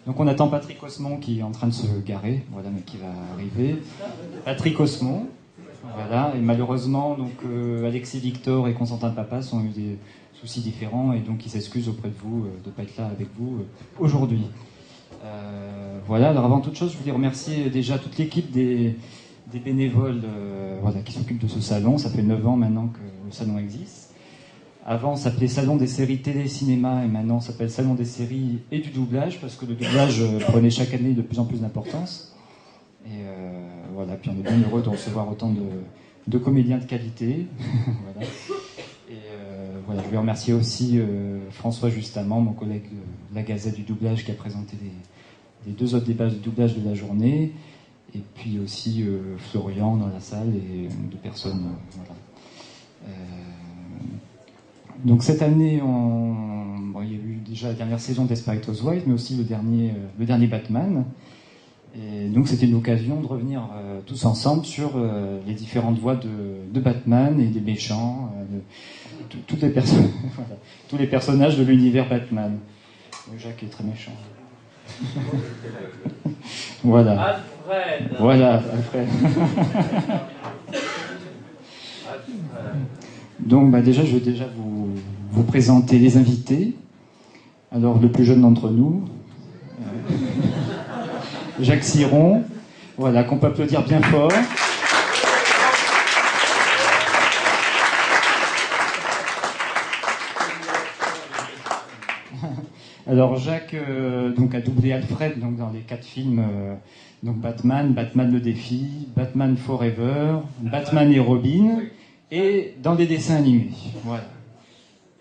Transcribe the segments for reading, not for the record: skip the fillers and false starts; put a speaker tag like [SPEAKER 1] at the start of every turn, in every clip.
[SPEAKER 1] Donc on attend Patrick Osmond qui est en train de se garer, voilà, mais qui va arriver. Patrick Osmond, voilà, et malheureusement, donc Alexis Victor et Constantin Papas ont eu des soucis différents et donc ils s'excusent auprès de vous de ne pas être là avec vous aujourd'hui. Voilà, alors avant toute chose, je voulais remercier déjà toute l'équipe des bénévoles voilà, qui s'occupent de ce salon. Ça fait 9 ans maintenant que le salon existe. Avant, ça s'appelait Salon des séries télé-cinéma et maintenant, ça s'appelle Salon des séries et du doublage parce que le doublage prenait chaque année de plus en plus d'importance. Et voilà, puis on est bien heureux de recevoir autant de comédiens de qualité. Voilà. Et voilà, je vais remercier aussi François Justamment, mon collègue de la Gazette du doublage qui a présenté les 2 autres débats de doublage de la journée. Et puis aussi Florian dans la salle et 2 personnes. Voilà. Donc cette année, bon, il y a eu déjà la dernière saison d'Esperate Housewives, mais aussi le dernier Batman. Et donc c'était une occasion de revenir tous ensemble sur les différentes voix de Batman et des méchants, toutes les personnes, voilà, tous les personnages de l'univers Batman. Jacques est très méchant. Voilà.
[SPEAKER 2] Alfred.
[SPEAKER 1] Voilà, Alfred. Donc déjà, je vais déjà vous présenter les invités. Alors le plus jeune d'entre nous, Jacques Siron, voilà, qu'on peut applaudir bien fort. Alors Jacques donc a doublé Alfred donc dans les 4 films donc Batman, Batman le défi, Batman Forever, Batman et Robin et dans des dessins animés. Voilà.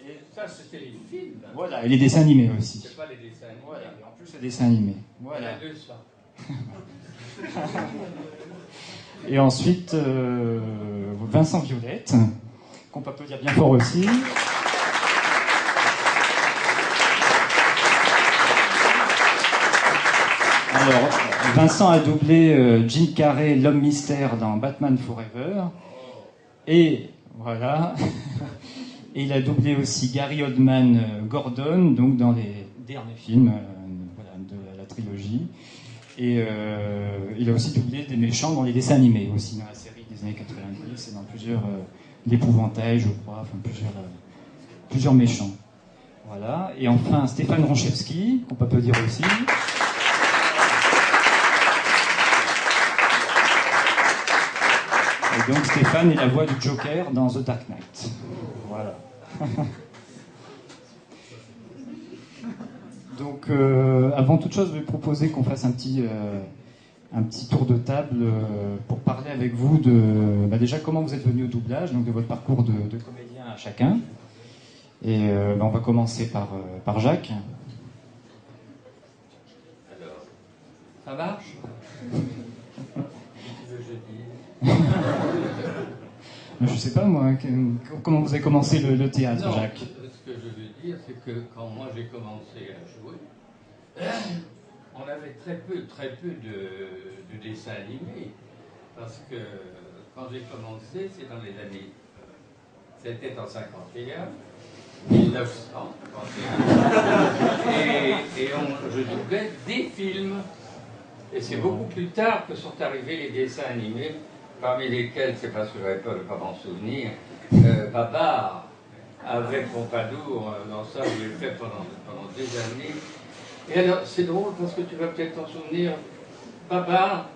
[SPEAKER 2] Et ça c'était les films.
[SPEAKER 1] Voilà, et les dessins animés aussi.
[SPEAKER 2] C'est pas les dessins animés.
[SPEAKER 1] Voilà, et en plus les dessins animés. Voilà.
[SPEAKER 2] Il y a 200.
[SPEAKER 1] Et ensuite Vincent Violette, qu'on peut applaudir bien fort aussi. Alors, Vincent a doublé Jim Carrey, l'homme mystère dans Batman Forever. Et voilà. Et il a doublé aussi Gary Oldman Gordon, donc dans les derniers films voilà, de la trilogie. Et il a aussi doublé des méchants dans les dessins animés, aussi dans la série des années 90 et dans plusieurs l'épouvantail, je crois, enfin plusieurs méchants. Voilà. Et enfin Stéphane Ronchevski, qu'on peut applaudir aussi. Et donc Stéphane est la voix du Joker dans The Dark Knight. Voilà. Donc avant toute chose, je vais proposer qu'on fasse un petit tour de table pour parler avec vous de déjà comment vous êtes venu au doublage, donc de votre parcours de comédien à chacun. Et on va commencer par Jacques.
[SPEAKER 2] Alors, ça marche?
[SPEAKER 1] Je sais pas moi, comment vous avez commencé le théâtre,
[SPEAKER 2] non,
[SPEAKER 1] Jacques?
[SPEAKER 2] Ce que je veux dire, c'est que quand moi j'ai commencé à jouer, on avait très peu de dessins animés. Parce que quand j'ai commencé, c'est dans les années. C'était en 51, 1900, et je doublais des films. Et c'est beaucoup plus tard que sont arrivés les dessins animés, parmi lesquels, c'est parce que j'avais peur de ne pas m'en souvenir, Babar, avec Pompadour, dans ça, je l'ai fait pendant des années. Et alors, c'est drôle parce que tu vas peut-être t'en souvenir, Babar,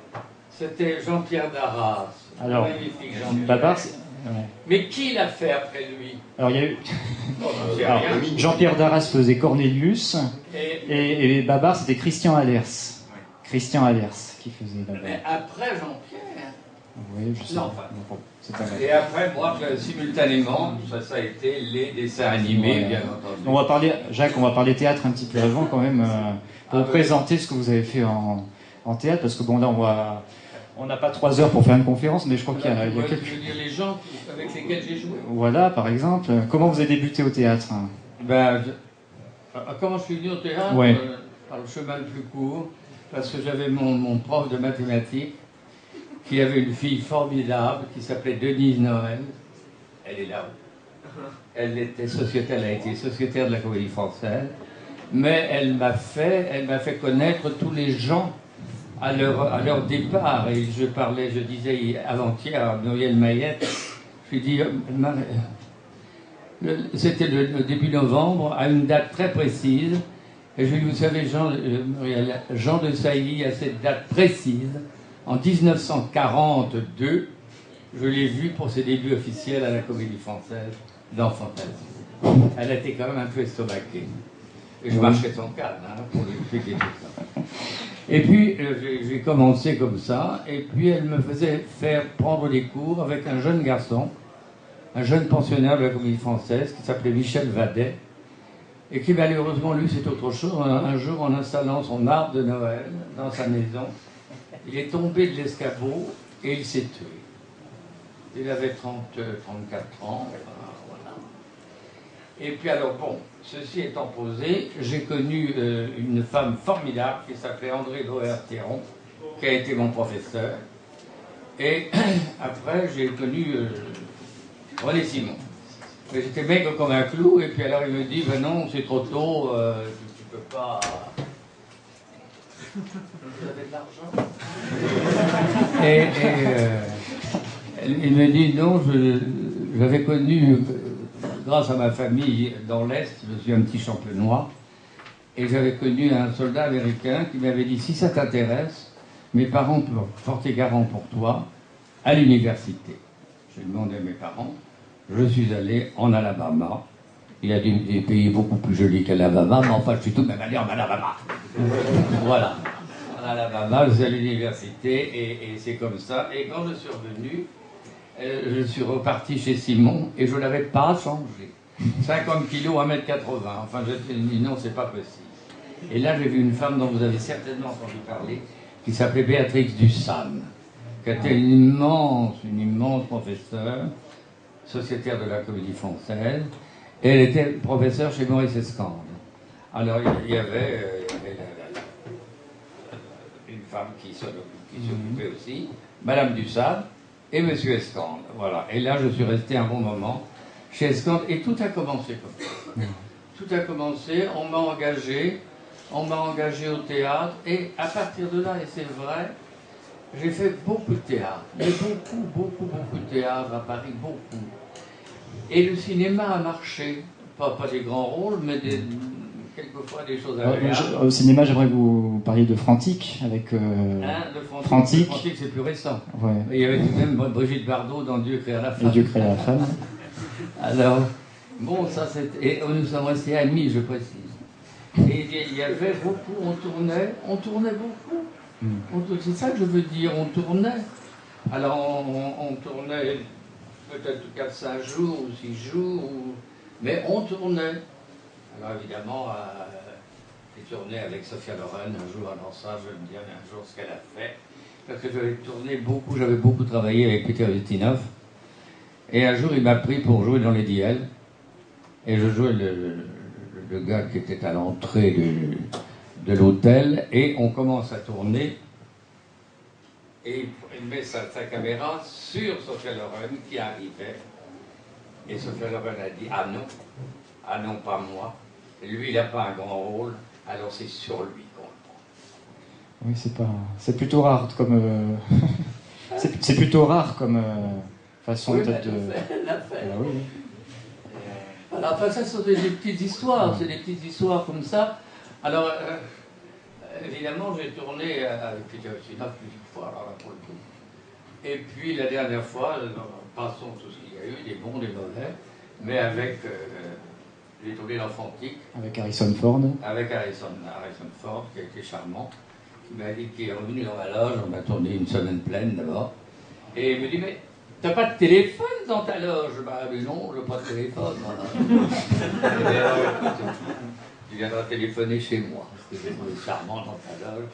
[SPEAKER 2] c'était Jean-Pierre Darras.
[SPEAKER 1] Alors,
[SPEAKER 2] magnifique Jean-Pierre.
[SPEAKER 1] Babar, ouais.
[SPEAKER 2] Mais qui l'a fait après lui?
[SPEAKER 1] Alors, il y a eu...
[SPEAKER 2] Alors,
[SPEAKER 1] Jean-Pierre Darras faisait Cornelius, et Babar, c'était Christian Allers. Christian Allers qui faisait Babar.
[SPEAKER 2] Mais après Jean-Pierre.
[SPEAKER 1] Oui, je sais.
[SPEAKER 2] Non, enfin.
[SPEAKER 1] Bon, c'est pas grave.
[SPEAKER 2] Et après, moi, simultanément, ça a été les dessins animés,
[SPEAKER 1] Ouais.
[SPEAKER 2] bien entendu.
[SPEAKER 1] On va parler, Jacques, on va parler théâtre un petit peu avant quand même, pour vous présenter ce que vous avez fait en théâtre, parce que bon là on n'a pas 3 heures pour faire une conférence, mais je crois qu'il y a quelques...
[SPEAKER 2] Je veux dire les gens avec lesquels j'ai joué.
[SPEAKER 1] Voilà, par exemple, comment vous avez débuté au théâtre?
[SPEAKER 2] Comment je suis venu au théâtre?
[SPEAKER 1] Ouais.
[SPEAKER 2] Par le chemin le plus court, parce que j'avais mon prof de mathématiques qui avait une fille formidable qui s'appelait Denise Noël. Elle est là. Elle a été sociétaire de la Comédie Française. mais elle m'a fait connaître tous les gens à leur départ. Et je disais avant-hier à Muriel Mayette, je lui dis, c'était le début novembre, à une date très précise, et je lui dis, vous savez, Jean de Sailly, à cette date précise, en 1942, je l'ai vu pour ses débuts officiels à la Comédie Française dans Fantasme. Elle était quand même un peu estomaquée. Et je marchais son cadre, pour lui expliquer tout ça. Et puis, j'ai commencé comme ça, et puis elle me faisait faire prendre des cours avec un jeune garçon, un jeune pensionnaire de la Comédie Française, qui s'appelait Michel Vadet, et qui malheureusement, lui, c'est autre chose. Un jour, en installant son arbre de Noël dans sa maison, il est tombé de l'escabeau et il s'est tué. Il avait 34 ans, voilà. Et puis alors, bon, ceci étant posé, j'ai connu une femme formidable qui s'appelait André Loher-Théron, qui a été mon professeur. Et après, j'ai connu René Simon. Mais j'étais maigre comme un clou, et puis alors il me dit, ben non, c'est trop tôt, tu peux pas... Vous avez de l'argent? Il me dit, non, j'avais connu, grâce à ma famille dans l'Est, je suis un petit champenois, et j'avais connu un soldat américain qui m'avait dit, si ça t'intéresse, mes parents peuvent porter garant pour toi à l'université. J'ai demandé à mes parents, je suis allé en Alabama. Il y a des pays beaucoup plus jolis qu'Alabama, mais enfin, je suis tout de même allé en Alabama. Voilà. En Alabama, je suis à l'université, et c'est comme ça. Et quand je suis revenu, je suis reparti chez Simon, et je ne l'avais pas changé. 50 kilos, 1m80. Enfin, je me dit, non, c'est pas possible. Et là, j'ai vu une femme dont vous avez certainement entendu parler, qui s'appelait Béatrix Dussam, qui était une immense professeure, sociétaire de la Comédie Française, et elle était professeure chez Maurice Escande. Alors il y avait une femme qui s'occupait aussi, Madame Dussam et Monsieur Escande. Voilà. Et là je suis resté un bon moment chez Escande, et tout a commencé comme ça. Tout a commencé, on m'a engagé au théâtre, et à partir de là, et c'est vrai, j'ai fait beaucoup de théâtre, mais beaucoup de théâtre à Paris, beaucoup. Et le cinéma a marché, pas des grands rôles, mais quelquefois des choses agréables.
[SPEAKER 1] Au cinéma, j'aimerais que vous parliez de Frantic, avec Frantic.
[SPEAKER 2] Frantic, c'est plus récent.
[SPEAKER 1] Ouais.
[SPEAKER 2] Il y avait tout de même Brigitte Bardot dans Dieu créa la femme.
[SPEAKER 1] Et Dieu créa la femme.
[SPEAKER 2] Alors, bon, ça c'était... Et nous sommes restés amis, je précise. Et il y avait beaucoup, on tournait beaucoup. C'est ça que je veux dire, on tournait. Alors on tournait peut-être 4-5 jours ou 6 jours, mais on tournait. Alors évidemment, j'ai tourné avec Sophia Loren un jour, alors ça je vais me dire un jour ce qu'elle a fait, parce que j'avais tourné beaucoup, j'avais beaucoup travaillé avec Peter Ustinov, et un jour il m'a pris pour jouer dans les DL, et je jouais le gars qui était à l'entrée de l'hôtel, et on commence à tourner, et il met sa caméra sur Sophia Loren qui arrivait, et Sophia Loren a dit ah non, pas moi, lui il n'a pas un grand rôle, alors c'est sur lui qu'on le prend.
[SPEAKER 1] Oui, c'est plutôt rare comme c'est plutôt rare comme façon peut-être de...
[SPEAKER 2] Elle l'a fait.
[SPEAKER 1] Ah, oui.
[SPEAKER 2] Alors, enfin, ça, c'est des petites histoires, c'est des petites histoires comme ça. Alors, évidemment, j'ai tourné avec Peter Ustinov plusieurs fois, alors là, pour le coup. Et puis, la dernière fois, passons tout ce qu'il y a eu, des bons, des mauvais, mais avec, j'ai tourné dans Frantic.
[SPEAKER 1] Avec Harrison Ford.
[SPEAKER 2] Avec Harrison Ford, qui a été charmant, qui est revenu dans ma loge, on a tourné une semaine pleine d'abord, et il me dit, mais t'as pas de téléphone dans ta loge? Bah mais non, je n'ai pas de téléphone. Voilà. Tu viendras téléphoner chez moi. Parce que c'est charmant dans ta loge.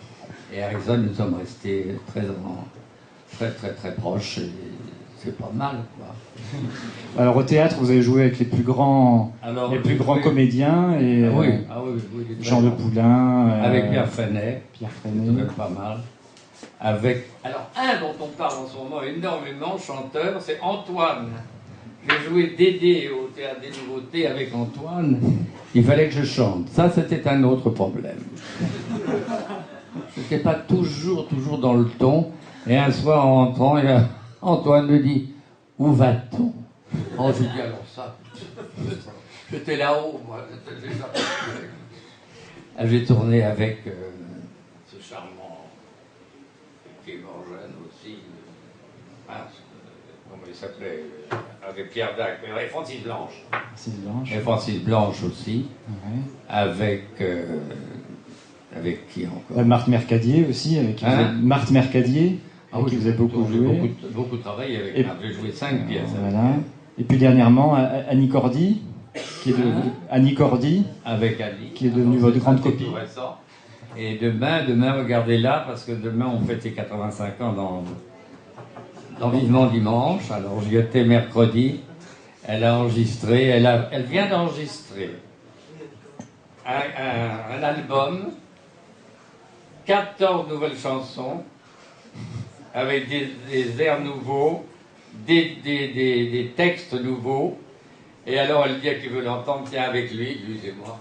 [SPEAKER 2] Et Harrison, nous sommes restés très proches. Et c'est pas mal, quoi.
[SPEAKER 1] Alors au théâtre, vous avez joué avec les plus grands comédiens, et
[SPEAKER 2] oui,
[SPEAKER 1] Jean de Poulain.
[SPEAKER 2] Avec Pierre Freinet.
[SPEAKER 1] C'est
[SPEAKER 2] même pas mal. Alors, un dont on parle en ce moment énormément, chanteur, c'est Antoine j'ai joué Dédé au Théâtre des Nouveautés avec Antoine, il fallait que je chante. Ça, c'était un autre problème. Je n'étais pas toujours dans le ton. Et un soir, en rentrant, Antoine me dit « Où va-t-on » Oh, j'ai dit « Alors ça, j'étais là-haut, moi. J'ai tourné avec ce charmant, qui est mort jeune aussi, comment il s'appelait, avec Pierre Dac, et Francis Blanche.
[SPEAKER 1] Francis Blanche.
[SPEAKER 2] Et Francis Blanche aussi,
[SPEAKER 1] Ouais.
[SPEAKER 2] avec qui encore
[SPEAKER 1] Marthe Mercadier aussi, avec Marthe Mercadier, avec qui vous avez beaucoup joué.
[SPEAKER 2] Beaucoup travaillé avec Marthe, j'ai joué 5 pièces.
[SPEAKER 1] Voilà. Et puis dernièrement, Annie Cordy, qui est Annie Cordy,
[SPEAKER 2] avec Ali,
[SPEAKER 1] qui est devenue votre grande copine.
[SPEAKER 2] Et demain, regardez là, parce que demain on fête ses 85 ans dans Vivement Dimanche. Alors j'y étais mercredi. Elle a enregistré, elle vient d'enregistrer un album, 14 nouvelles chansons, avec des airs nouveaux, des textes nouveaux. Et alors elle dit à qui veut l'entendre, tiens avec lui et moi.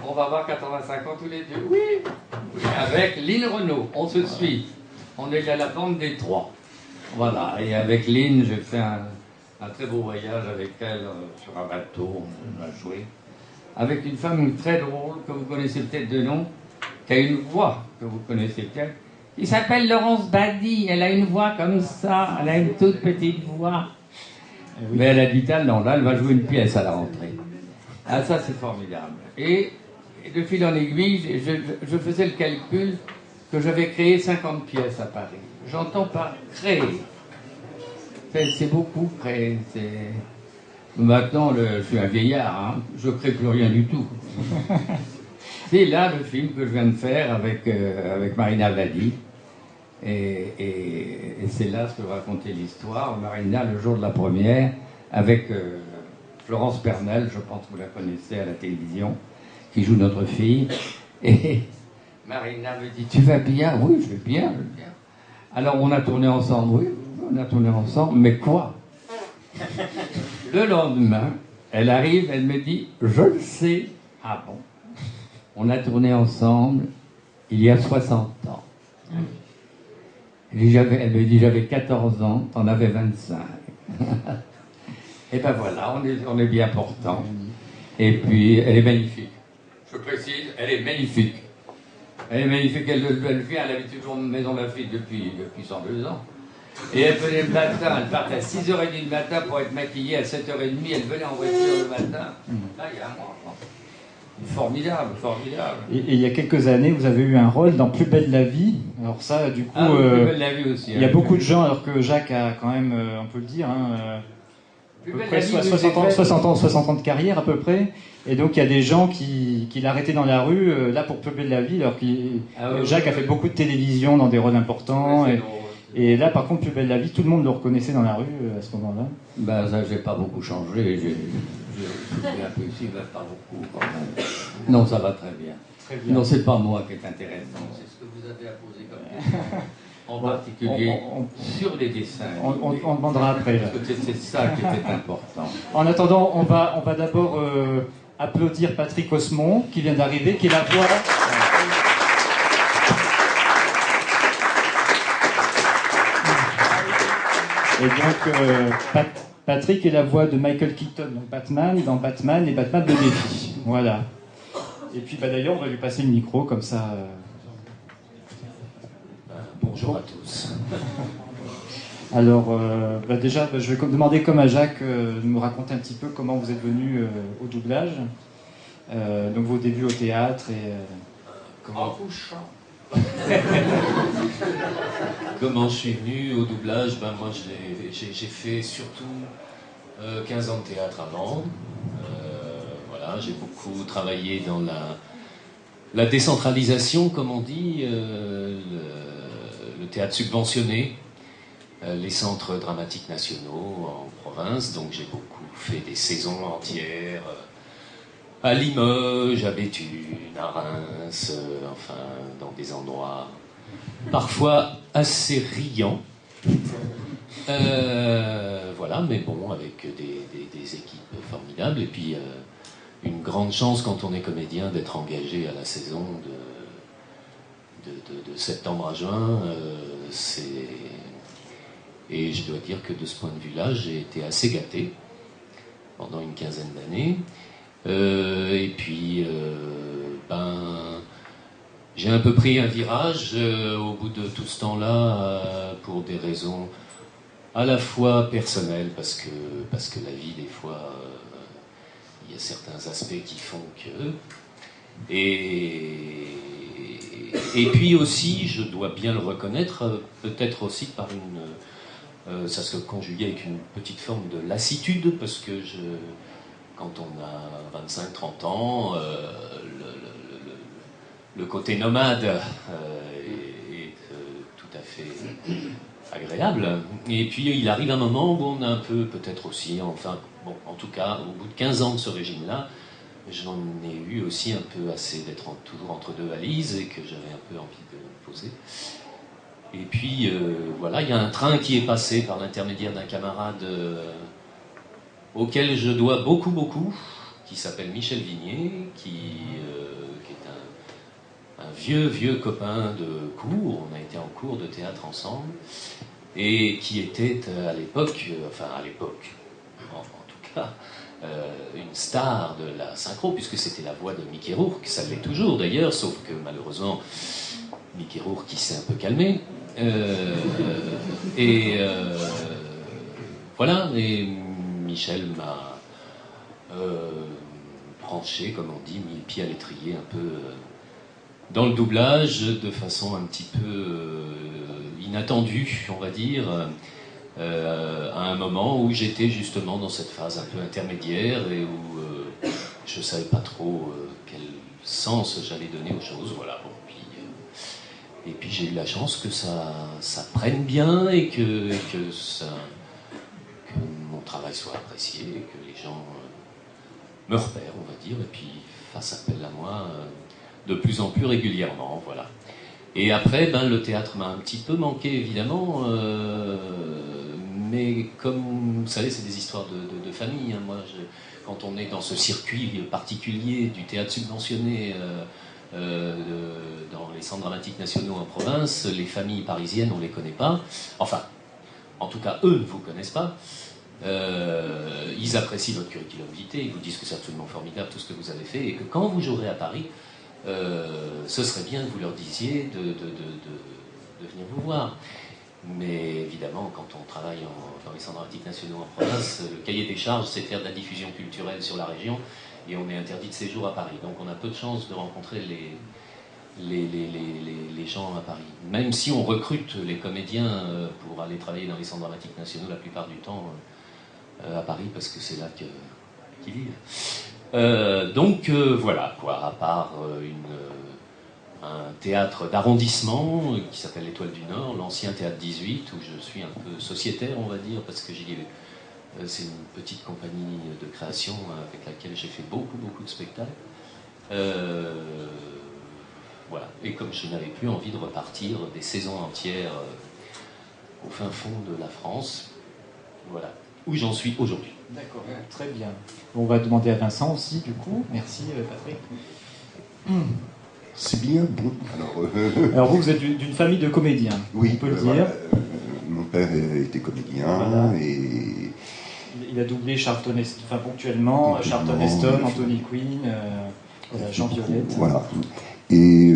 [SPEAKER 2] On va avoir 85 ans tous les deux. Oui. Avec Lynn Renaud, on se suit. On est à la bande des 3. Voilà, et avec Lynn, j'ai fait un très beau voyage avec elle sur un bateau, on a joué. Avec une femme très drôle, que vous connaissez peut-être de nom, qui a une voix que vous connaissez peut-être. Il s'appelle Laurence Badi, elle a une voix comme ça, elle a une toute petite voix. Oui. Mais elle a dit non, là elle va jouer une pièce à la rentrée. Ah ça c'est formidable. Et de fil en aiguille, je faisais le calcul que j'avais créé 50 pièces à Paris. J'entends par créer. C'est beaucoup créer. Maintenant, je suis un vieillard, hein, je ne crée plus rien du tout. C'est là le film que je viens de faire avec Marina Vladi. Et c'est là ce que racontait l'histoire. Marina, le jour de la première, avec Florence Pernel, je pense que vous la connaissez à la télévision, qui joue notre fille. Et Marina me dit, tu vas bien? Oui, je vais bien, Alors on a tourné ensemble, oui, on a tourné ensemble, mais quoi? Le lendemain, elle arrive, elle me dit, je le sais. Ah bon? On a tourné ensemble il y a 60 ans. Elle me dit, j'avais 14 ans, t'en avais 25. Et ben voilà, on est bien portant. Et puis, elle est magnifique. Je précise, elle est magnifique. Elle est magnifique, elle vient, elle habite toujours Maison Lafitte depuis 102 ans. Et elle venait le matin, elle partait à 6h30 du matin pour être maquillée, à 7h30, elle venait en voiture le matin. Là, il y a un mois. Formidable, formidable.
[SPEAKER 1] Et il y a quelques années, vous avez eu un rôle dans Plus belle la vie. Alors ça, du coup,
[SPEAKER 2] Plus belle la vie aussi.
[SPEAKER 1] Il y a beaucoup de gens, alors que Jacques a quand même, on peut le dire, à peu près 60 ans de carrière à peu près. Et donc il y a des gens qui l'arrêtaient dans la rue, là pour Plus belle la vie, alors que Jacques a fait beaucoup de télévision dans des rôles importants. Et là, par contre, Plus belle la vie, tout le monde le reconnaissait dans la rue à ce moment-là.
[SPEAKER 2] Ben ça, j'ai pas beaucoup changé. J'ai un peu ici, mais pas beaucoup quand même. Non, ça va très bien.
[SPEAKER 1] Très bien.
[SPEAKER 2] Non, c'est pas moi qui est intéressant, c'est ce que vous avez à poser comme question. En particulier sur les dessins.
[SPEAKER 1] On demandera après. Là.
[SPEAKER 2] Parce que c'est ça qui était important.
[SPEAKER 1] En attendant, on va d'abord applaudir Patrick Osmond, qui vient d'arriver, qui est la voix... Et donc, Patrick est la voix de Michael Keaton, donc Batman, dans Batman et Batman le défi. Voilà. Et puis d'ailleurs, on va lui passer le micro, comme ça...
[SPEAKER 3] Bonjour à tous.
[SPEAKER 1] Alors, déjà, je vais demander comme à Jacques de me raconter un petit peu comment vous êtes venu au doublage. Donc vos débuts au théâtre et...
[SPEAKER 3] En couchant. Comment je suis venu au doublage? Moi, j'ai fait surtout 15 ans de théâtre avant. Voilà, j'ai beaucoup travaillé dans la décentralisation, comme on dit, le théâtre subventionné, les centres dramatiques nationaux en province. Donc j'ai beaucoup fait des saisons entières à Limoges, à Béthune, à Reims, enfin dans des endroits parfois assez riants. Voilà, mais bon, avec des équipes formidables. Et puis, une grande chance quand on est comédien d'être engagé à la saison de septembre à juin. Et je dois dire que de ce point de vue-là, j'ai été assez gâté pendant une quinzaine d'années. Et puis, j'ai un peu pris un virage au bout de tout ce temps-là pour des raisons à la fois personnelles, parce que la vie, des fois, il y a certains aspects qui font que... Et puis aussi, je dois bien le reconnaître, peut-être aussi par ça se conjuguait avec une petite forme de lassitude, parce que quand on a 25-30 ans, le côté nomade est tout à fait agréable. Et puis il arrive un moment où on a un peu, peut-être aussi, enfin, bon, en tout cas, au bout de 15 ans de ce régime-là, j'en ai eu aussi un peu assez d'être toujours entre deux valises et que j'avais un peu envie de me poser. Et puis, voilà, il y a un train qui est passé par l'intermédiaire d'un camarade auquel je dois beaucoup, beaucoup, qui s'appelle Michel Vignier, qui est un vieux copain de cours. On a été en cours de théâtre ensemble, et qui était à l'époque, en tout cas, une star de la synchro, puisque c'était la voix de Mickey Rourke, ça l'est toujours d'ailleurs, sauf que malheureusement, Mickey Rourke qui s'est un peu calmé. Voilà, et Michel m'a branché, comme on dit, mis le pied à l'étrier un peu dans le doublage, de façon un petit peu inattendue, on va dire, à un moment où j'étais justement dans cette phase un peu intermédiaire et où je ne savais pas trop quel sens j'allais donner aux choses. Voilà. Bon, et puis j'ai eu la chance que ça prenne bien et que mon travail soit apprécié, et que les gens me repèrent, on va dire, et puis fassent appel à moi de plus en plus régulièrement. Voilà. Et après, le théâtre m'a un petit peu manqué, évidemment, mais comme vous savez, c'est des histoires de famille. Hein. Moi, quand on est dans ce circuit particulier du théâtre subventionné dans les centres dramatiques nationaux en province, les familles parisiennes, on ne les connaît pas. Enfin, en tout cas, eux ne vous connaissent pas. Ils apprécient votre curriculum vitae, ils vous disent que c'est absolument formidable tout ce que vous avez fait, et que quand vous jouerez à Paris, ce serait bien que vous leur disiez de venir vous voir. Mais évidemment, quand on travaille dans les centres dramatiques nationaux en province, le cahier des charges, c'est faire de la diffusion culturelle sur la région, et on est interdit de séjour à Paris. Donc on a peu de chances de rencontrer les gens à Paris. Même si on recrute les comédiens pour aller travailler dans les centres dramatiques nationaux la plupart du temps à Paris, parce que c'est là qu'ils vivent. Donc voilà, quoi, à part un théâtre d'arrondissement qui s'appelle l'Étoile du Nord, l'ancien théâtre 18, où je suis un peu sociétaire, on va dire, parce que c'est une petite compagnie de création avec laquelle j'ai fait beaucoup de spectacles. Voilà. Et comme je n'avais plus envie de repartir des saisons entières au fin fond de la France, voilà où j'en suis aujourd'hui.
[SPEAKER 1] D'accord, très bien. On va demander à Vincent aussi, du coup. Merci, Patrick.
[SPEAKER 4] C'est bien bon.
[SPEAKER 1] Alors vous êtes d'une famille de comédiens,
[SPEAKER 4] oui,
[SPEAKER 1] on peut le dire.
[SPEAKER 4] Voilà. Mon père était comédien, voilà. Et
[SPEAKER 1] il a doublé Charlton Heston, enfin ponctuellement, Charlton Heston, Anthony Quinn, Jean Violette.
[SPEAKER 4] Voilà. Et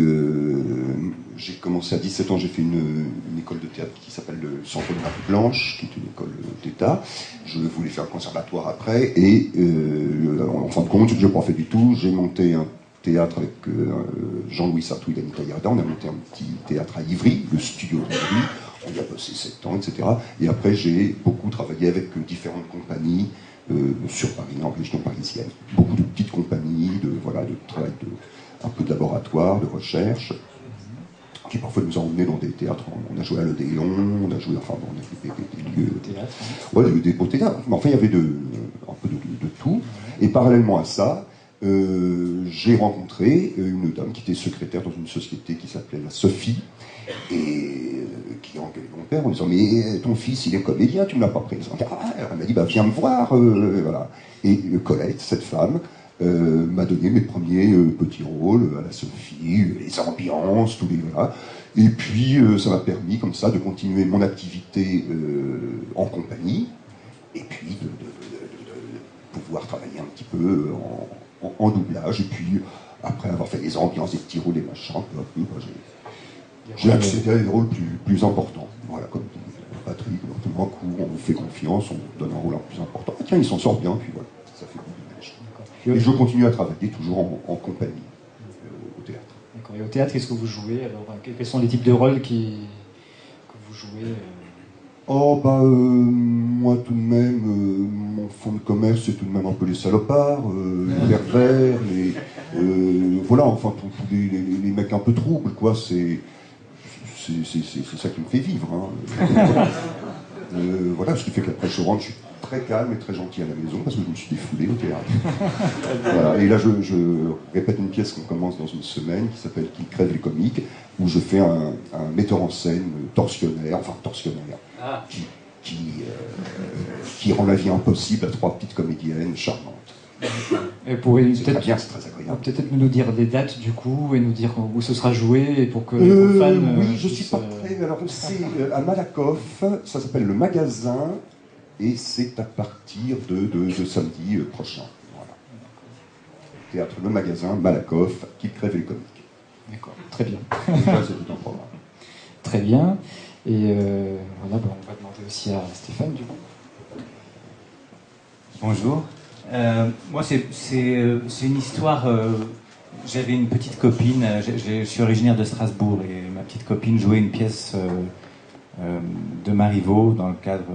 [SPEAKER 4] j'ai commencé à 17 ans, j'ai fait une école de théâtre qui s'appelle le Centre de Marie Blanche, qui est une école d'État. Je voulais faire un conservatoire après, et en fin de compte, je n'ai pas fait du tout. J'ai monté un théâtre avec Jean-Louis Sartou et Anita Yarda. On a monté un petit théâtre à Ivry, le studio d'Ivry. On y a bossé 7 ans, etc. Et après, j'ai beaucoup travaillé avec différentes compagnies sur Paris, en région parisienne. Beaucoup de petites compagnies, de travail un peu de laboratoire, de recherche, qui parfois nous ont emmenés dans des théâtres. On a joué à l'Odéon, on a joué, enfin, on a des lieux... Théâtre. Ouais, des beaux théâtres. Mais enfin, il y avait un peu de tout. Et parallèlement à ça, j'ai rencontré une dame qui était secrétaire dans une société qui s'appelait la Sophie, et qui engueulait mon père en disant mais ton fils il est comédien, tu ne l'as pas présenté. Elle m'a dit bah viens me voir, voilà. Et Colette, cette femme, m'a donné mes premiers petits rôles à la Sophie, les ambiances, tous les voilà. Et puis ça m'a permis comme ça de continuer mon activité en compagnie, et puis de pouvoir travailler un petit peu en doublage. Et puis après avoir fait des ambiances, des petits rôles, des machins, peu à peu, j'ai accédé à des rôles plus importants. Voilà, comme dit Patrick, un coup on vous fait confiance, on vous donne un rôle plus important. Ah, tiens, il s'en sort bien, puis voilà, ça fait beaucoup de. Et je continue à travailler toujours en compagnie au théâtre.
[SPEAKER 1] D'accord. Et au théâtre, qu'est-ce que vous jouez alors? Quels sont les types de rôles que vous jouez
[SPEAKER 4] Oh, bah, moi tout de même, mon fond de commerce, c'est tout de même un peu les salopards, les pervers, voilà, enfin, tous les mecs un peu troubles, quoi, c'est ça qui me fait vivre. Hein. Voilà, ce qui fait qu'après je rentre, je suis très calme et très gentil à la maison parce que je me suis défoulé au théâtre. Voilà. Et là, je répète une pièce qu'on commence dans une semaine qui s'appelle Qui crève les comiques, où je fais un metteur en scène tortionnaire, qui rend la vie impossible à 3 petites comédiennes charmantes.
[SPEAKER 1] Et pourriez
[SPEAKER 4] C'est très bien, c'est très agréable.
[SPEAKER 1] Peut-être nous dire des dates du coup et nous dire où ce sera joué et pour que les fans.
[SPEAKER 4] Oui, je suis pas prêt. Alors c'est à Malakoff, ça s'appelle le Magasin et c'est à partir de samedi prochain. Voilà. Théâtre Le Magasin, Malakoff, Qui crève les comiques.
[SPEAKER 1] D'accord, très bien.
[SPEAKER 4] Là, c'est tout un programme.
[SPEAKER 1] Très bien. Et voilà, on va demander aussi à Stéphane du coup.
[SPEAKER 5] Bonjour. Moi, c'est une histoire. J'avais une petite copine. Je suis originaire de Strasbourg et ma petite copine jouait une pièce de Marivaux dans le cadre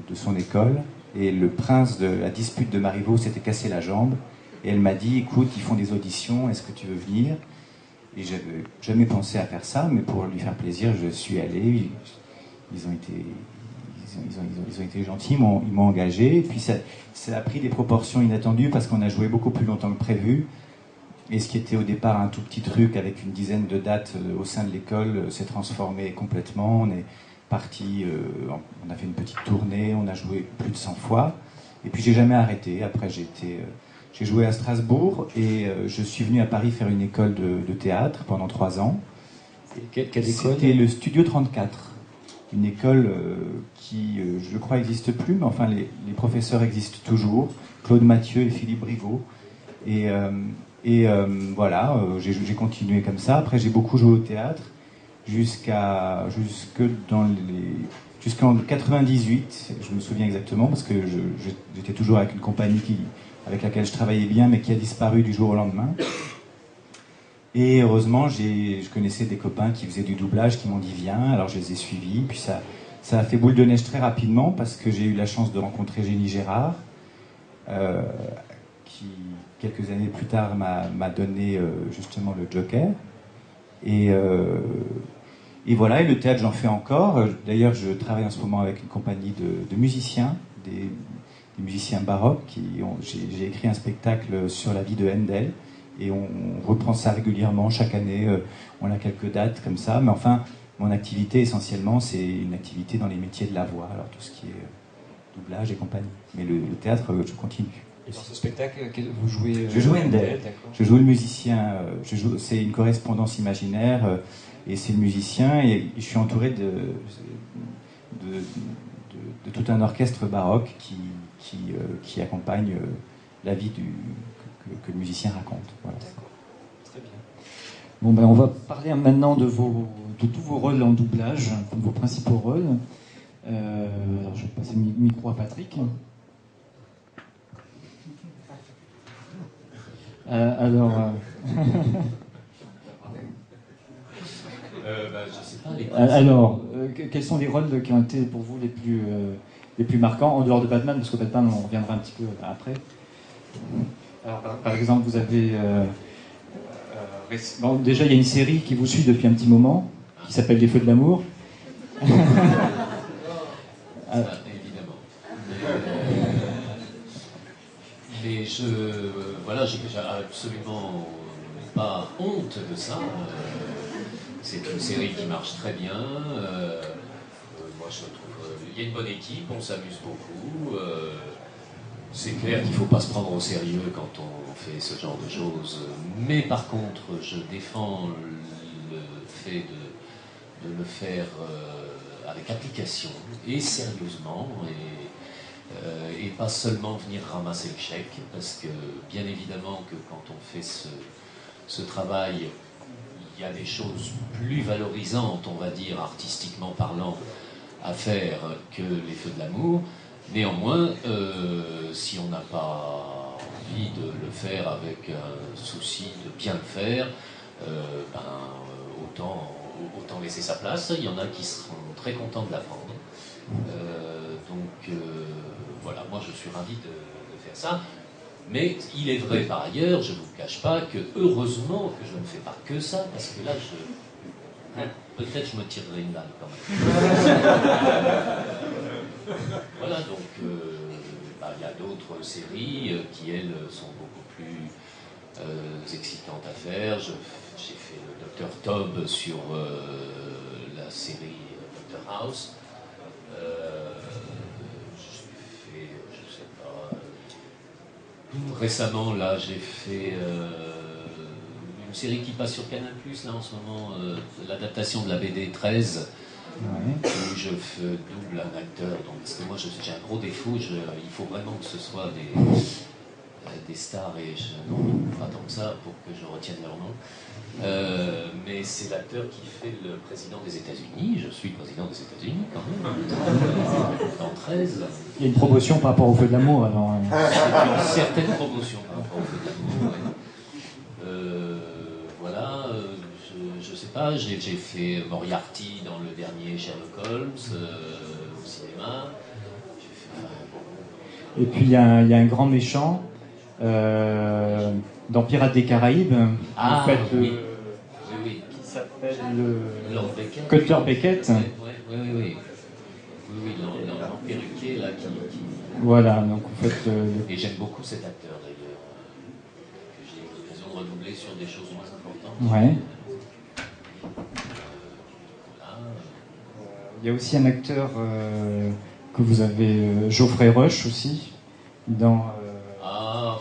[SPEAKER 5] de son école. Et le prince de la dispute de Marivaux s'était cassé la jambe. Et elle m'a dit, écoute, ils font des auditions, est-ce que tu veux venir? Et j'avais jamais pensé à faire ça, mais pour lui faire plaisir, je suis allé. Ils ont été gentils, ils m'ont engagé. Et puis ça a pris des proportions inattendues parce qu'on a joué beaucoup plus longtemps que prévu. Et ce qui était au départ un tout petit truc avec une dizaine de dates au sein de l'école s'est transformé complètement. On est parti, on a fait une petite tournée, on a joué plus de 100 fois. Et puis j'ai jamais arrêté. Après j'ai joué à Strasbourg et je suis venu à Paris faire une école de théâtre pendant 3 ans.
[SPEAKER 1] Quelle école?
[SPEAKER 5] C'était le Studio 34. Une école qui, je crois, n'existe plus, mais enfin, les professeurs existent toujours. Claude Mathieu et Philippe Briveau. Et voilà, j'ai continué comme ça. Après, j'ai beaucoup joué au théâtre jusqu'en 98. Je me souviens exactement parce que j'étais toujours avec une compagnie avec laquelle je travaillais bien, mais qui a disparu du jour au lendemain. Et heureusement, je connaissais des copains qui faisaient du doublage, qui m'ont dit viens, alors je les ai suivis. Puis ça a fait boule de neige très rapidement parce que j'ai eu la chance de rencontrer Génie Gérard, qui quelques années plus tard m'a donné justement le Joker. Et voilà, et le théâtre j'en fais encore. D'ailleurs, je travaille en ce moment avec une compagnie de musiciens, des musiciens baroques. J'ai écrit un spectacle sur la vie de Handel. Et on reprend ça régulièrement, chaque année, on a quelques dates comme ça, mais enfin, mon activité essentiellement, c'est une activité dans les métiers de la voix, alors tout ce qui est doublage et compagnie. Mais le théâtre, je continue.
[SPEAKER 1] Et dans ce spectacle, vous jouez...
[SPEAKER 5] Je joue Handel,
[SPEAKER 1] d'accord.
[SPEAKER 5] je joue le musicien, c'est une correspondance imaginaire, et c'est le musicien, et je suis entouré de tout un orchestre baroque qui accompagne la vie que le musicien raconte. Voilà.
[SPEAKER 1] D'accord. Très bien. Bon, ben, on va parler maintenant de tous vos rôles en doublage, de vos principaux rôles. Alors, je vais passer le micro à Patrick.
[SPEAKER 3] Je sais pas,
[SPEAKER 1] quels sont les rôles qui ont été pour vous les plus marquants, en dehors de Batman, parce que Batman, on reviendra un petit peu après. Alors, par exemple, vous avez... déjà, il y a une série qui vous suit depuis un petit moment, qui s'appelle Les Feux de l'amour.
[SPEAKER 3] Évidemment. Mais j'ai absolument pas honte de ça. c'est une série qui marche très bien. Moi, je trouve il y a une bonne équipe, on s'amuse beaucoup. C'est clair qu'il ne faut pas se prendre au sérieux quand on fait ce genre de choses. Mais par contre, je défends le fait de le faire avec application et sérieusement et pas seulement venir ramasser le chèque, parce que bien évidemment que quand on fait ce travail, il y a des choses plus valorisantes, on va dire, artistiquement parlant, à faire que les feux de l'amour. Néanmoins, si on n'a pas envie de le faire avec un souci de bien le faire, autant laisser sa place. Il y en a qui seront très contents de l'apprendre. Voilà, moi je suis ravi de faire ça. Mais il est vrai par ailleurs, je ne vous cache pas, que heureusement que je ne fais pas que ça, parce que là, peut-être je me tirerai une balle quand même. Voilà, donc il y a d'autres séries qui, elles, sont beaucoup plus excitantes à faire. J'ai fait le Dr Tob sur la série Dr House. Récemment, là, j'ai fait une série qui passe sur Canal+, là, en ce moment, l'adaptation de la BD 13, où je double un acteur. Donc, parce que moi, j'ai un gros défaut, il faut vraiment que ce soit des stars, et non, pas tant que ça, pour que je retienne leur nom. Mais c'est l'acteur qui fait le président des États-Unis. Je suis le président des États-Unis quand même. Dans 13.
[SPEAKER 1] Il y a une promotion par rapport au feu de l'amour, alors.
[SPEAKER 3] C'est une certaine promotion par rapport au feu de l'amour. Ouais. Voilà. Je sais pas. J'ai fait Moriarty dans le dernier Sherlock Holmes au cinéma.
[SPEAKER 1] Et puis il y a un grand méchant. Dans Pirates des Caraïbes,
[SPEAKER 3] en fait, oui.
[SPEAKER 1] Qui s'appelle
[SPEAKER 3] Lord Beckett.
[SPEAKER 1] Cutter Beckett.
[SPEAKER 3] Oui, l'emperruquier là qui...
[SPEAKER 1] Voilà, donc en fait.
[SPEAKER 3] Et j'aime beaucoup cet acteur d'ailleurs, que j'ai eu l'occasion de redoubler sur des choses moins importantes.
[SPEAKER 1] Ouais.
[SPEAKER 3] Voilà.
[SPEAKER 1] Il y a aussi un acteur que vous avez, Geoffrey Rush aussi, dans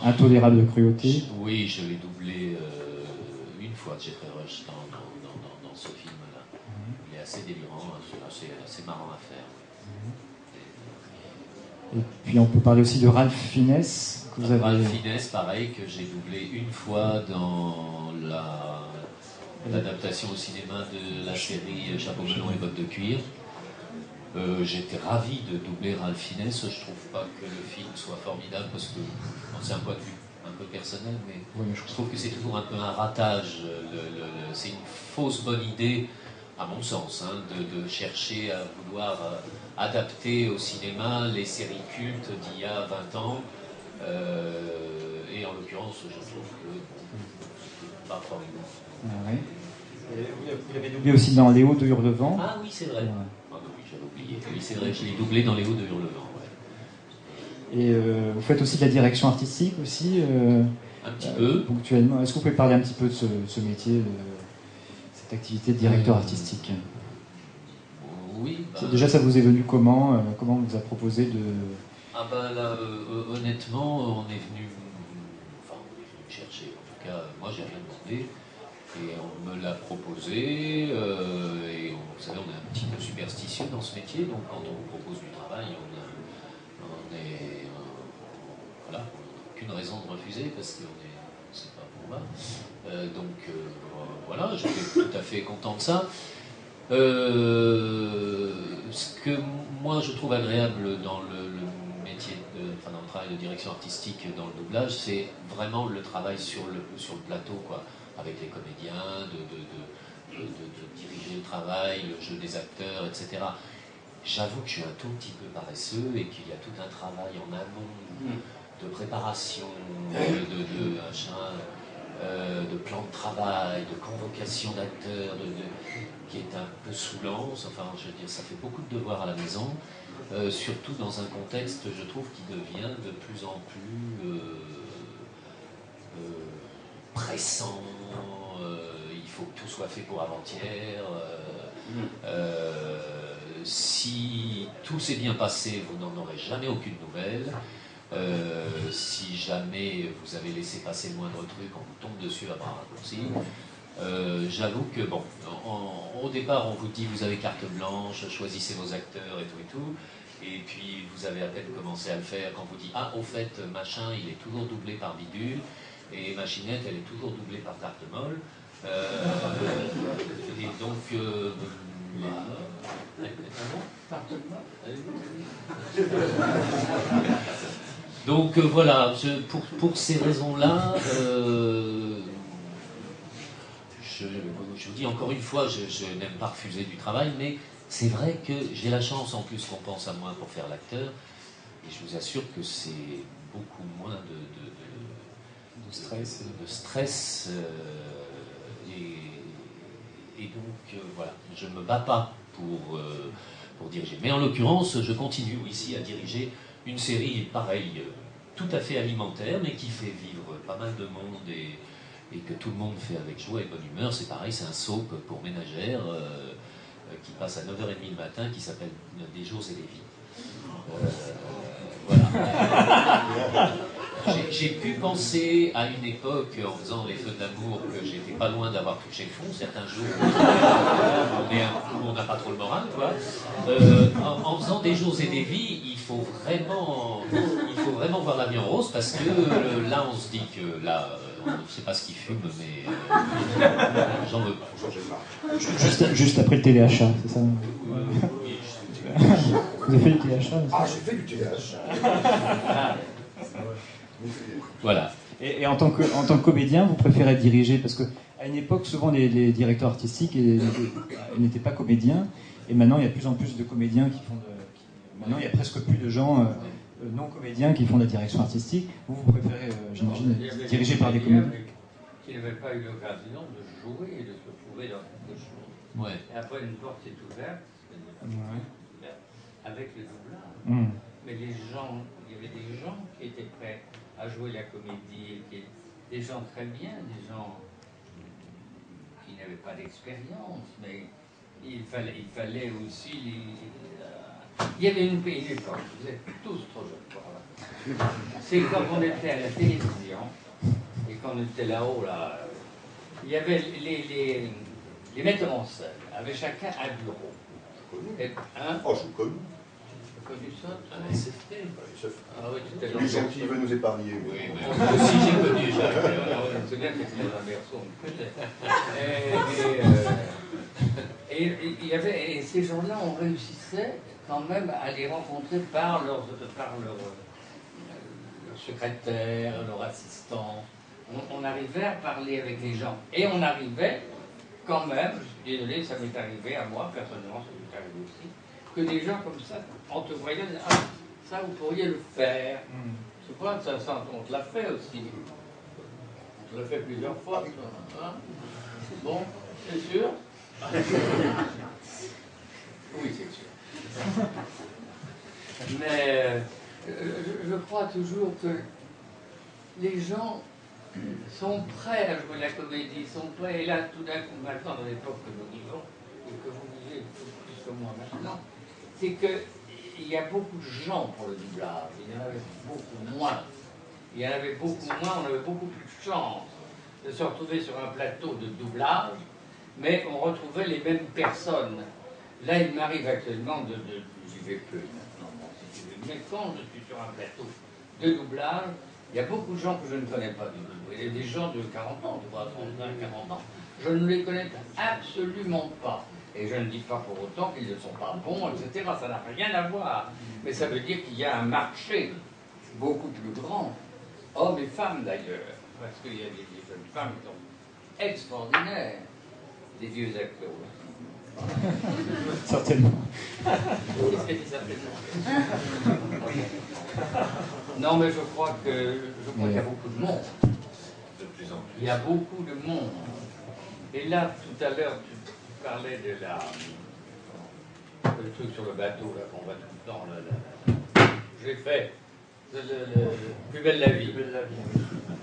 [SPEAKER 1] Intolérable de cruauté.
[SPEAKER 3] Oui, je l'ai doublé une fois, Geoffrey Rush, dans ce film-là. Il est assez délirant, assez marrant à faire.
[SPEAKER 1] Et puis on peut parler aussi de Ralph Fiennes.
[SPEAKER 3] Ralph Fiennes, pareil, que j'ai doublé une fois dans l'adaptation au cinéma de la série Chapeau melon et bottes de cuir. J'étais ravi de doubler Ralph Fiennes. Je trouve pas que le film soit formidable parce que c'est un point de vue un peu personnel, mais je trouve que c'est toujours un peu un ratage. C'est une fausse bonne idée, à mon sens, de chercher à vouloir adapter au cinéma les séries cultes d'il y a 20 ans. Et en l'occurrence, je trouve que c'est pas formidable.
[SPEAKER 1] Ah, oui. Vous l'avez doublé aussi dans Léo de Hurlevent.
[SPEAKER 3] Ah oui, c'est vrai. Ouais. Ah oui, j'avais oublié. Oui, c'est vrai, je l'ai doublé dans Léo de Hurlevent. Ouais.
[SPEAKER 1] Et vous faites aussi de la direction artistique aussi
[SPEAKER 3] un petit peu.
[SPEAKER 1] Ponctuellement. Est-ce que vous pouvez parler un petit peu de ce métier, de cette activité de directeur artistique?
[SPEAKER 3] Oui.
[SPEAKER 1] Déjà, ça vous est venu comment? Comment on vous a proposé de...
[SPEAKER 3] Ah ben là, honnêtement, on est venu me chercher. En tout cas, moi, j'ai rien demandé. Et on me l'a proposé. Et vous savez, on est un petit peu superstitieux dans ce métier. Donc, quand on vous propose du travail, on n'a aucune raison de refuser parce que c'est pas pour moi. Voilà, j'étais tout à fait content de ça. Ce que moi je trouve agréable dans le métier, dans le travail de direction artistique dans le doublage, c'est vraiment le travail sur le plateau, quoi, avec les comédiens, de diriger le travail, le jeu des acteurs, etc. J'avoue que je suis un tout petit peu paresseux et qu'il y a tout un travail en amont de préparation, de plan de travail, de convocation d'acteurs, qui est un peu saoulant. Enfin, je veux dire, ça fait beaucoup de devoirs à la maison, surtout dans un contexte, je trouve, qui devient de plus en plus pressant. Il faut que tout soit fait pour avant-hier. Si tout s'est bien passé, vous n'en aurez jamais aucune nouvelle. Si jamais vous avez laissé passer le moindre truc, on vous tombe dessus à bras raccourcis. J'avoue que, bon, au départ, on vous dit vous avez carte blanche, choisissez vos acteurs et tout. Et puis, vous avez à peine commencé à le faire quand vous dit ah, au fait, machin, il est toujours doublé par bidule, et machinette, elle est toujours doublée par carte molle. Et donc, donc voilà, pour ces raisons-là, je vous dis encore une fois, je n'aime pas refuser du travail, mais c'est vrai que j'ai la chance en plus qu'on pense à moi pour faire l'acteur, et je vous assure que c'est beaucoup moins de stress, et donc voilà, je ne me bats pas pour diriger. Mais en l'occurrence, je continue ici à diriger une série pareille, tout à fait alimentaire, mais qui fait vivre pas mal de monde et que tout le monde fait avec joie et bonne humeur. C'est pareil, c'est un soap pour ménagères qui passe à 9h30 le matin, qui s'appelle Des jours et des vies. Voilà. J'ai pu penser à une époque, en faisant les feux de l'amour, que j'étais pas loin d'avoir touché le fond. Certains jours où on n'a pas trop le moral, quoi. En faisant Des jours et des vies, il faut vraiment voir la vie en rose, parce que là, on se dit que là, on ne sait pas ce qu'il fume, mais j'en veux pas.
[SPEAKER 1] Juste après le téléachat, c'est ça?
[SPEAKER 3] Oui,
[SPEAKER 1] Vous avez fait du téléachat?
[SPEAKER 4] Ah, j'ai fait du téléachat.
[SPEAKER 3] voilà.
[SPEAKER 1] Et en tant que comédien, vous préférez diriger? Parce qu'à une époque, souvent les directeurs artistiques n'étaient pas comédiens, et maintenant il y a de plus en plus de comédiens qui font maintenant il y a presque plus de gens non comédiens qui font de la direction artistique. Vous préférez, j'imagine, diriger par des comédiens
[SPEAKER 2] qui n'avaient pas eu l'occasion de jouer et de se trouver dans quelque chose.
[SPEAKER 3] Ouais.
[SPEAKER 2] Et après, une porte est ouverte, avec le doublage. Mais il y avait des gens qui étaient prêts à jouer la comédie, des gens très bien, des gens qui n'avaient pas d'expérience, mais il fallait aussi il y avait une époque, vous êtes tous trop jeunes pour là. C'est quand on était à la télévision et qu'on était là-haut, là, il y avait les metteurs en scène, avaient chacun un bureau.
[SPEAKER 4] Oh, je vous connais.
[SPEAKER 2] Connu ça?
[SPEAKER 3] SFT.
[SPEAKER 2] Ah oui, tu étais
[SPEAKER 4] Les gens qui veulent nous épargner.
[SPEAKER 3] Oui, mais moi aussi j'ai connu Jacques.
[SPEAKER 2] Je me souviens que c'était dans un berceau, on me connaît. Et ces gens-là, on réussissait quand même à les rencontrer par leur secrétaire, leur assistant. On arrivait à parler avec les gens. Et on arrivait quand même, je suis désolé, ça m'est arrivé à moi, personnellement, ça m'est arrivé aussi, que des gens comme ça, en te voyant, disaient, ah, ça vous pourriez le faire. Je sais pas, ça, on te l'a fait aussi. On te l'a fait plusieurs fois. Hein? Bon, c'est sûr? Oui, c'est sûr. Mais je crois toujours que les gens sont prêts à jouer la comédie, sont prêts, et là, tout d'un coup, maintenant, dans l'époque que nous vivons, et que vous vivez plus que moi maintenant, c'est qu'il y a beaucoup de gens pour le doublage, il y en avait beaucoup moins. Il y en avait beaucoup moins, on avait beaucoup plus de chance de se retrouver sur un plateau de doublage, mais on retrouvait les mêmes personnes. Là, il m'arrive actuellement j'y vais plus maintenant, bon, si tu veux, mais quand je suis sur un plateau de doublage, il y a beaucoup de gens que je ne connais pas du tout. Il y a des gens de 40 ans, tu vois, 35, 40 ans, je ne les connais absolument pas. Et je ne dis pas pour autant qu'ils ne sont pas bons, etc. Ça n'a rien à voir. Mais ça veut dire qu'il y a un marché beaucoup plus grand, hommes et femmes d'ailleurs, parce qu'il y a des jeunes femmes qui sont extraordinaires, des vieux acteurs aussi.
[SPEAKER 1] Certainement.
[SPEAKER 2] Qu'est-ce qu'elle dit certainement? Non, mais je crois qu'il y a beaucoup de monde.
[SPEAKER 3] De plus en plus.
[SPEAKER 2] Il y a beaucoup de monde. Et là, tout à l'heure, tu parlais de le truc sur le bateau, là, qu'on va tout le temps. Là. J'ai fait Plus belle la vie.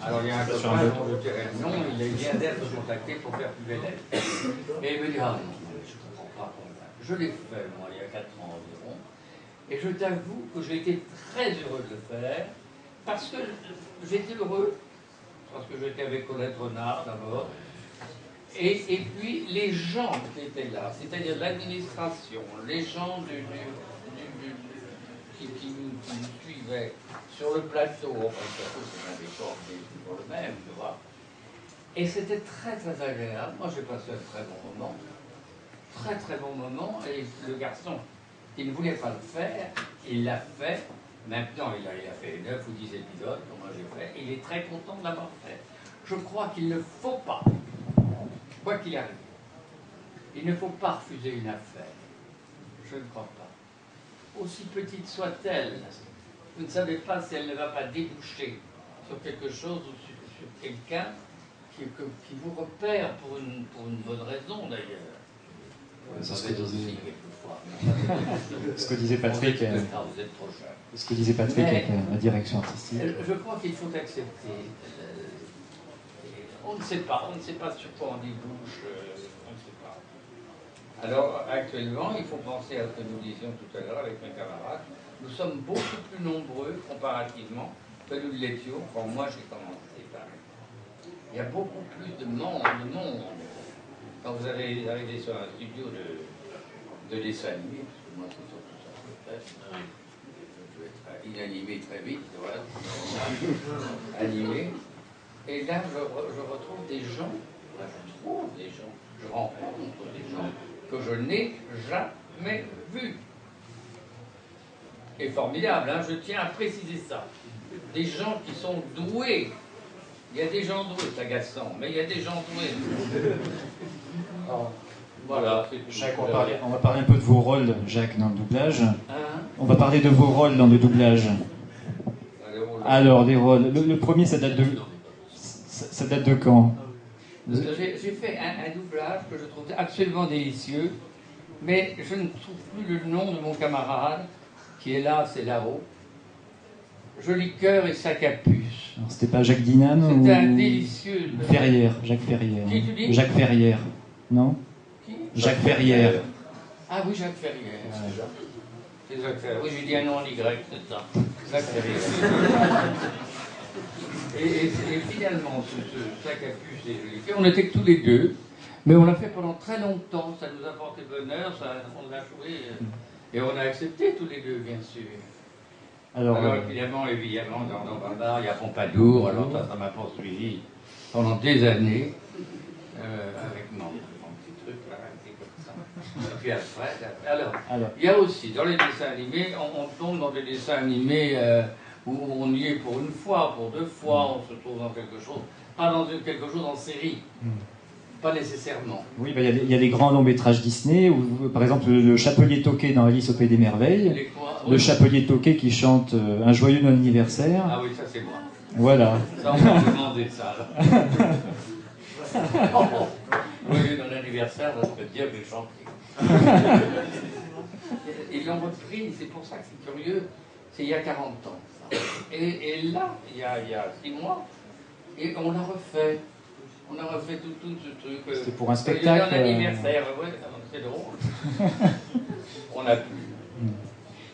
[SPEAKER 2] Alors il y a un copain dont je dirais le nom, il vient d'être contacté pour faire Plus belle la vie. Et il me dit, ah non, je ne comprends pas. Je l'ai fait, moi, il y a 4 ans environ. Et je t'avoue que j'ai été très heureux de le faire, parce que j'étais heureux, parce que j'étais avec Colette Renard d'abord, et puis les gens qui étaient là, c'est-à-dire l'administration, les gens qui nous suivaient sur le plateau, enfin, c'est un décor qui est toujours le même, tu vois. Et c'était très très agréable. Moi j'ai passé un très bon moment, très très bon moment, et le garçon qui ne voulait pas le faire, il l'a fait. Maintenant il a fait 9 ou 10 épisodes, comme moi j'ai fait, et il est très content de l'avoir fait. Je crois qu'il ne faut pas, quoi qu'il arrive, il ne faut pas refuser une affaire. Je ne crois pas. Aussi petite soit-elle, vous ne savez pas si elle ne va pas déboucher sur quelque chose ou sur quelqu'un qui vous repère pour une bonne raison d'ailleurs.
[SPEAKER 1] C'est ce que disait Patrick.
[SPEAKER 2] Vous êtes trop jeune.
[SPEAKER 1] Ce que disait Patrick avec la direction artistique.
[SPEAKER 2] Je crois qu'il faut accepter. On ne sait pas sur quoi on débouche, on ne sait pas. Alors actuellement, il faut penser à ce que nous disions tout à l'heure avec mes camarades. Nous sommes beaucoup plus nombreux comparativement que nous l'étions quand moi j'ai commencé. Il y a beaucoup plus de monde. Quand vous allez arriver sur un studio de dessin animé, parce que moi c'est surtout ça que je fais, je vais être inanimé très vite, voilà. Animé. Et là, je retrouve des gens, je rencontre des gens que je n'ai jamais vus. C'est formidable, hein, je tiens à préciser ça. Des gens qui sont doués. Il y a des gens doués, c'est agaçant, mais il y a des gens doués. Voilà.
[SPEAKER 1] Jacques, on va parler un peu de vos rôles, Jacques, dans le doublage.
[SPEAKER 2] Hein?
[SPEAKER 1] On va parler de vos rôles dans le doublage. Alors, des rôles. Le premier, ça date de quand?
[SPEAKER 2] J'ai fait un doublage que je trouve absolument délicieux, mais je ne trouve plus le nom de mon camarade, qui est là, c'est là-haut. Joli cœur et sac à puce.
[SPEAKER 1] C'était pas Jacques Dinan ou...
[SPEAKER 2] C'était un délicieux...
[SPEAKER 1] Ferrière, Jacques Ferrière.
[SPEAKER 2] Qui tu dis?
[SPEAKER 1] Jacques Ferrière, non?
[SPEAKER 2] Qui?
[SPEAKER 1] Jacques Ferrière.
[SPEAKER 2] Ah oui, Jacques Ferrière. C'est Jacques Ferrière. Oui, j'ai dit un nom en Y, c'est ça. Jacques Ferrière. Et finalement, ce sac à puce et joli cœur, on était que tous les deux, mais on l'a fait pendant très longtemps, ça nous a porté bonheur, on l'a joué, et on a accepté tous les deux, bien sûr. Alors évidemment, dans Barbare, il y a Pompadour, alors ça m'a poursuivi pendant des années, avec mon petit truc là, comme ça. Et puis après, alors, il y a aussi, dans les dessins animés, on tombe dans des dessins animés où on y est pour une fois, pour 2 fois, on se trouve dans quelque chose, pas dans quelque chose en série. Pas nécessairement.
[SPEAKER 1] Oui, il y a les grands longs métrages Disney, où, par exemple le Chapelier Toqué dans Alice au Pays des Merveilles, le Chapelier Toqué qui chante un joyeux anniversaire.
[SPEAKER 2] Ah oui, ça c'est moi.
[SPEAKER 1] Voilà.
[SPEAKER 2] Ça on m'a demandé ça. Joyeux dans l'anniversaire, ça serait bien que j'ai chanté. Ils l'ont repris, c'est pour ça que c'est curieux, c'est il y a 40 ans. Et là, il y a 6 mois, et on l'a refait. On a refait tout ce truc.
[SPEAKER 1] C'était pour un spectacle.
[SPEAKER 2] Un anniversaire, ouais, c'est drôle. On a pu.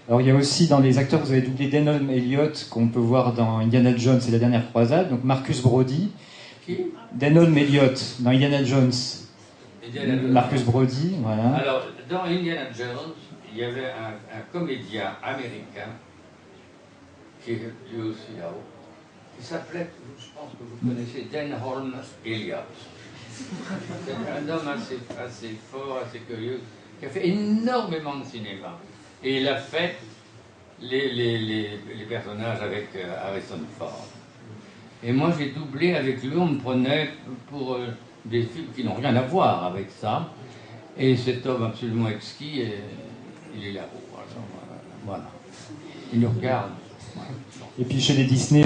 [SPEAKER 1] Alors il y a aussi dans les acteurs, vous avez doublé Denholm Elliott, qu'on peut voir dans Indiana Jones et la dernière croisade, donc Marcus Brody.
[SPEAKER 2] Qui?
[SPEAKER 1] Denholm Elliott, dans Indiana Jones. Marcus Brody, voilà.
[SPEAKER 2] Alors, dans Indiana Jones, il y avait un comédien américain, qui est lui aussi là-haut, qui s'appelait, je pense que vous connaissez, Denholm Elliott. C'est un homme assez fort, assez curieux, qui a fait énormément de cinéma. Et il a fait les personnages avec Harrison Ford. Et moi j'ai doublé avec lui, on me prenait pour des films qui n'ont rien à voir avec ça. Et cet homme absolument exquis, il est là-haut. Voilà. Il nous regarde.
[SPEAKER 1] Et puis chez les Disney,